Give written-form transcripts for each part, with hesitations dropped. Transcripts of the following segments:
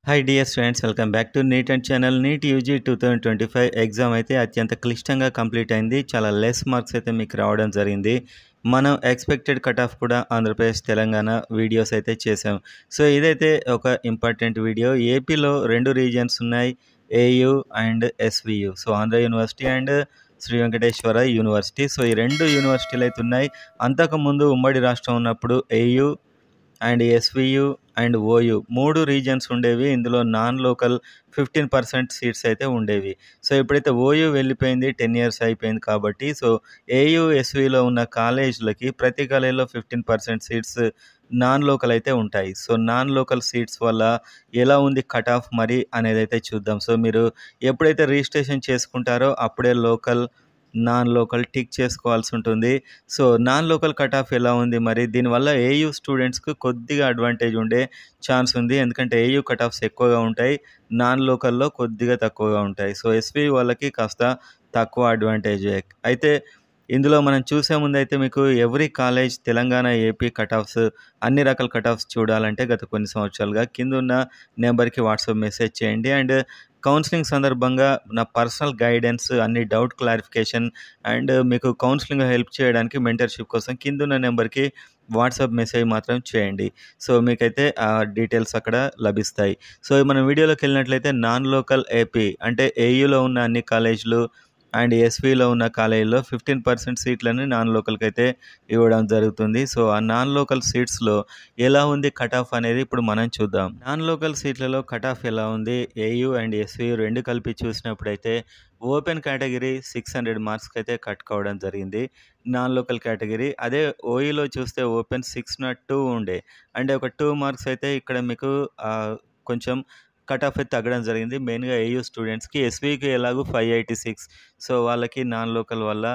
Hi dear students, welcome back to NEET and channel. NEET UG 2025 exam అయితే అత్యంత క్లిష్టంగా complete అయింది. చాలా లెస్ మార్క్స్ అయితే మీకు రావడం జరిగింది. మనం ఎక్స్పెక్టెడ్ కట్ ఆఫ్ కూడా ఆంధ్రప్రదేశ్, తెలంగాణ వీడియోస్ అయితే చేసాం. సో ఇదైతే ఒక ఇంపార్టెంట్ వీడియో. ఏపీలో 2 రీజియన్స్ ఉన్నాయి, AU and SVU. So Andhra university and Shri Venkateswara university. So ఈ 2 యూనివర్సిటీలు అయితే ఉన్నాయి. అంతకుముందు ఉమ్మడి రాష్ట్రం ఉన్నప్పుడు AU and SVU and OU 3 regions ఉండేవి. ఇందులో నాన్ లోకల్ 15% సీట్స్ అయితే ఉండేవి. సో ఎప్పుడైతే ఓయూ వెళ్ళిపోయింది, 10 ఇయర్స్ అయిపోయింది కాబట్టి, సో ఏయూ ఎస్విలో ఉన్న కాలేజీలకి ప్రతి కాలేజీలో 15% సీట్స్ నాన్ లోకల్ అయితే ఉంటాయి. సో నాన్ లోకల్ సీట్స్ వల్ల ఎలా ఉంది కట్ ఆఫ్ మరి అనేది అయితే చూద్దాం. సో మీరు ఎప్పుడైతే రిజిస్ట్రేషన్ చేసుకుంటారో అప్పుడే లోకల్, నాన్ లోకల్ టిక్ చేసుకోవాల్సి ఉంటుంది. So non local cut of ఎలా ఉంది మరి? దీనివల్ల ఏయూ స్టూడెంట్స్కి కొద్దిగా అడ్వాంటేజ్ ఉండే ఛాన్స్ ఉంది. ఎందుకంటే ఏయూ కట్ ఆఫ్స్ ఎక్కువగా ఉంటాయి, నాన్ లోకల్లో కొద్దిగా తక్కువగా ఉంటాయి. సో ఎస్వి వాళ్ళకి కాస్త తక్కువ అడ్వాంటేజే. అయితే ఇందులో మనం చూసే ముందైతే మీకు every college Telangana, AP cut offs, అన్ని రకాల కట్ ఆఫ్స్ చూడాలంటే గత కొన్ని సంవత్సరాలుగా కింద ఉన్న నెంబర్కి వాట్సాప్ మెసేజ్ చేయండి. అండ్ కౌన్సిలింగ్ సందర్భంగా నా పర్సనల్ గైడెన్స్, అన్ని డౌట్ క్లారిఫికేషన్ అండ్ మీకు కౌన్సిలింగ్ హెల్ప్ చేయడానికి మెంటర్షిప్ కోసం కిందున్న నెంబర్కి వాట్సాప్ మెసేజ్ మాత్రం చేయండి. సో మీకైతే ఆ డీటెయిల్స్ అక్కడ లభిస్తాయి. సో మనం వీడియోలోకి వెళ్ళినట్లయితే నాన్ లోకల్ ఏపీ అంటే ఏయూలో ఉన్న అన్ని కాలేజీలు అండ్ ఎస్విలో ఉన్న కాలేజీలో 15% సీట్లని నాన్ లోకల్కి అయితే ఇవ్వడం జరుగుతుంది. సో ఆ నాన్ లోకల్ సీట్స్లో ఎలా ఉంది కట్ ఆఫ్ అనేది ఇప్పుడు మనం చూద్దాం. నాన్ లోకల్ సీట్లలో కట్ ఆఫ్ ఎలా ఉంది, ఏయూ అండ్ ఎస్వి 2 కలిపి చూసినప్పుడైతే ఓపెన్ కేటగిరీ 600 మార్క్స్కి అయితే కట్ కావడం జరిగింది నాన్ లోకల్ కేటగిరీ. అదే ఓయూలో చూస్తే ఓపెన్ 602 ఉండే, అంటే ఒక 2 మార్క్స్ అయితే ఇక్కడ మీకు కొంచెం కట్ ఆఫ్ అయితే తగ్గడం జరిగింది. మెయిన్గా ఏయూ స్టూడెంట్స్కి. ఎస్వికి ఎలాగో 586, సో వాళ్ళకి నాన్ లోకల్ వల్ల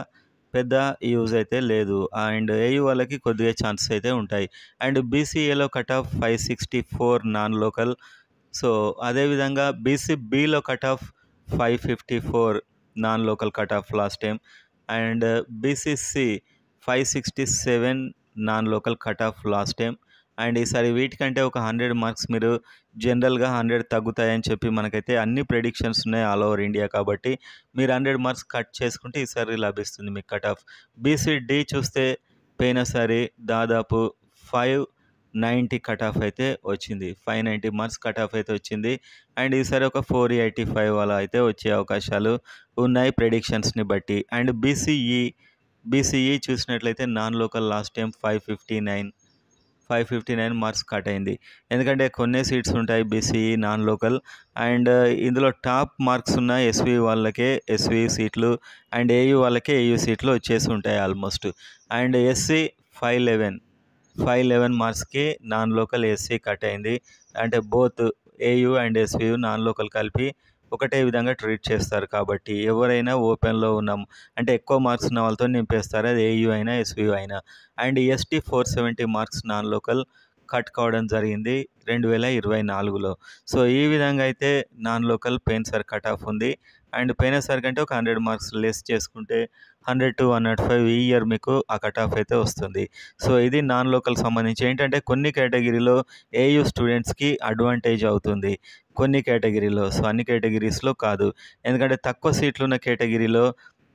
పెద్ద యూజ్ అయితే లేదు. అండ్ ఏయూ వాళ్ళకి కొద్దిగా ఛాన్సెస్ అయితే ఉంటాయి. అండ్ బీసీఏలో cut off 564 non local. So అదేవిధంగా బీసీబీలో cut off 554 non local cut off last time. And BCC 567 non local cut off last time. And ఈసారి వీటికంటే ఒక 100 మార్క్స్ మీరు జనరల్గా 100 తగ్గుతాయని చెప్పి మనకైతే అన్ని ప్రెడిక్షన్స్ ఉన్నాయి ఆల్ ఓవర్ ఇండియా. కాబట్టి మీరు 100 మార్క్స్ కట్ చేసుకుంటే ఈసారి లభిస్తుంది మీకు కట్ ఆఫ్. బీసీడీ చూస్తే పోయినసారి దాదాపు 590 కట్ ఆఫ్ అయితే వచ్చింది, 590 మార్క్స్ కట్ ఆఫ్ అయితే వచ్చింది. అండ్ ఈసారి ఒక 485 అలా అయితే వచ్చే అవకాశాలు ఉన్నాయి ప్రెడిక్షన్స్ని బట్టి. అండ్ బీసీఈ చూసినట్లయితే non local last time 559 marks cut అయింది. ఎందుకంటే కొన్ని సీట్స్ ఉంటాయి బీసీఈ నాన్ లోకల్. అండ్ ఇందులో టాప్ మార్క్స్ ఉన్న ఎస్వి వాళ్ళకే ఎస్వి సీట్లు అండ్ ఏయూ వాళ్ళకే ఏయూ సీట్లు వచ్చేసి ఉంటాయి ఆల్మోస్ట్. అండ్ ఎస్సీ 511 మార్క్స్కి నాన్ లోకల్ ఎస్సీ కట్ అయింది. అంటే both AU and SVU non local కలిపి ఒకటే విధంగా ట్రీట్ చేస్తారు. కాబట్టి ఎవరైనా ఓపెన్లో ఉన్నాం అంటే ఎక్కువ మార్క్స్ ఉన్న వాళ్ళతో నింపేస్తారు, అది ఏయూ అయినా ఎస్వియు అయినా. And ST 470 marks non local cut కావడం జరిగింది 2024లో. సో ఈ విధంగా అయితే నాన్ లోకల్ పోయినసారి కట్ ఆఫ్ ఉంది. అండ్ పోయినసారి కంటే ఒక 100 మార్క్స్ లెస్ చేసుకుంటే 100 to 105 ఈ ఇయర్ మీకు ఆ కట్ ఆఫ్ అయితే వస్తుంది. సో ఇది నాన్ లోకల్ సంబంధించి. ఏంటంటే కొన్ని కేటగిరీలో ఏయూ స్టూడెంట్స్కి అడ్వాంటేజ్ అవుతుంది, కొన్ని కేటగిరీలో. సో అన్ని కేటగిరీస్లో కాదు. ఎందుకంటే తక్కువ సీట్లు ఉన్న కేటగిరీలో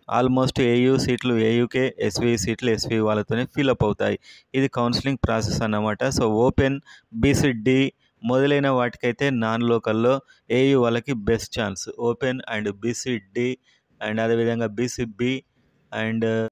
ఆల్మోస్ట్ ఏయూ సీట్లు ఏయూకే, ఎస్వి సీట్లు ఎస్వి వాళ్ళతోనే ఫిల్అప్ అవుతాయి. ఇది కౌన్సిలింగ్ ప్రాసెస్ అన్నమాట. సో ఓపెన్, బీసీడీ మొదలైన వాటికైతే నాన్ లోకల్లో ఏయూ వాళ్ళకి best chance. Open and BCD and అదేవిధంగా బీసీబీ అండ్